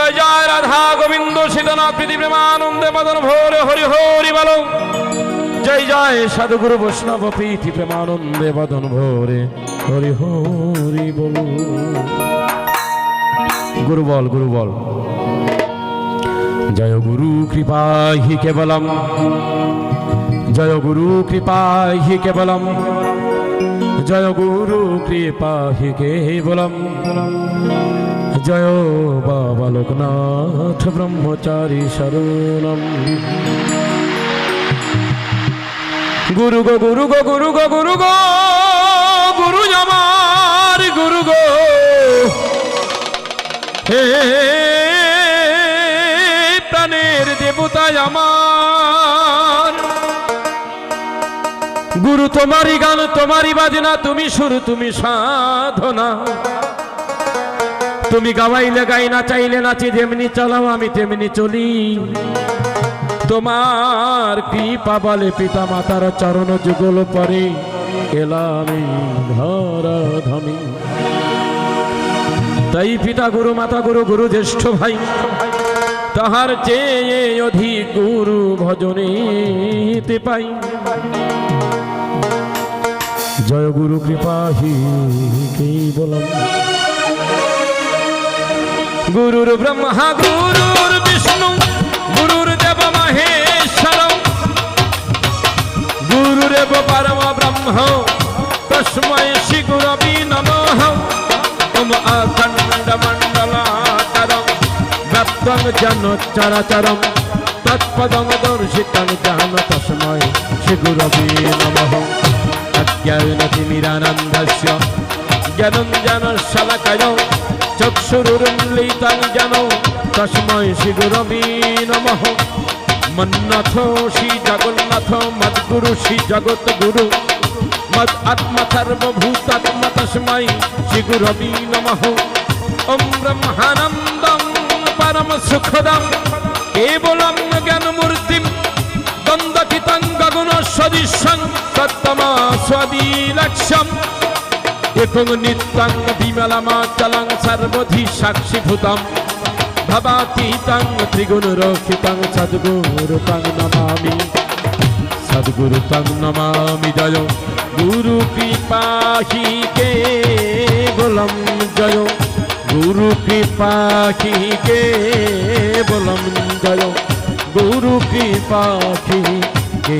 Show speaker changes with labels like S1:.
S1: জয় জয় রাধা গোবিন্দ সীতানাথ প্রীতি প্রেমানন্দে মদন ভোরে হরি হরি বলো। জয় জয় সাধুগুরু বৈষ্ণব প্রীতি প্রেমানন্দে মদন ভোরে হরি হরি বল। গুরু বল, গুরু বল। জয় গুরু কৃপা হি কেবলম, জয় গুরু কৃপা হি কেবলম, জয় গুরু কৃপা হি কেবলম। জয় বাবা লোকনাথ ব্রহ্মচারী শরণম। গুরু গো গুরু গো গুরু গো গুরু গো, গুরু আমার গুরু গো। হে প্রাণের দেবতা আমার, গুরু তোমারই গান তোমারই বাজনা, তুমি সুর তুমি সাধনা। তুমি গাওয়াইলে গাই, না চাইলে নাচি, যেমনি চালাও আমি তেমনি চলি। তোমার কৃপা বলে পিতা মাতার চরণ যুগল পরে এলাম ধরা ধামি। তাই পিতা গুরু মাতা গুরু গুরু জ্যেষ্ঠ ভাই, তাহার চেয়ে অধিক গুরু ভজনেতে পাই। জয় গুরু কৃপা হি কেবলম। গুরুর ব্রহ্মা গুরুর বিষ্ণু গুরুর দেব মহেশ্বর, গুরুরেব পরম ব্রহ্ম তস্मै শ্রী গুরবে নমঃ। ওম অখণ্ড মণ্ডলাকারং ব্যাপ্তং যেন চরাচরং তৎপদং দর্শিতং যেন তস্मै শ্রী গুরবে নমঃ। অজ্ঞানতিমিরানন্দস্য জ্ঞানঞ্জনশলাকয়া চক্ষুরুন্মিলিतं যেন তস্मै শ্রী গুরবে নমঃ। মন্নাথ শ্রী জগন্নাথ মদ্গুরু শ্রী জগৎগুরু মদ আত্মা সর্বভূতাত্মা তস্मै শ্রী গুরবে নমঃ। ওম ব্রহ্মানন্দং পরম সুখদং কেবলং জ্ঞানমূর্তিং দ্বন্দ্বাতীতং গগন সদৃশং তত্ত্বমস্যাদিলক্ষ্যম। একং নিত্যং বিমলমাচলং সর্বধি সাক্ষীভূতম ভবাতীতং ত্রিগুণরক্ষিতং সদ্গুরুতং নমামি, সদ্গুরুতং নমামি। জয় গুরু কৃপা হি কেবলম, জয় গুরু কৃপা হি কেবলম, জয় গুরু কৃপা হি কে।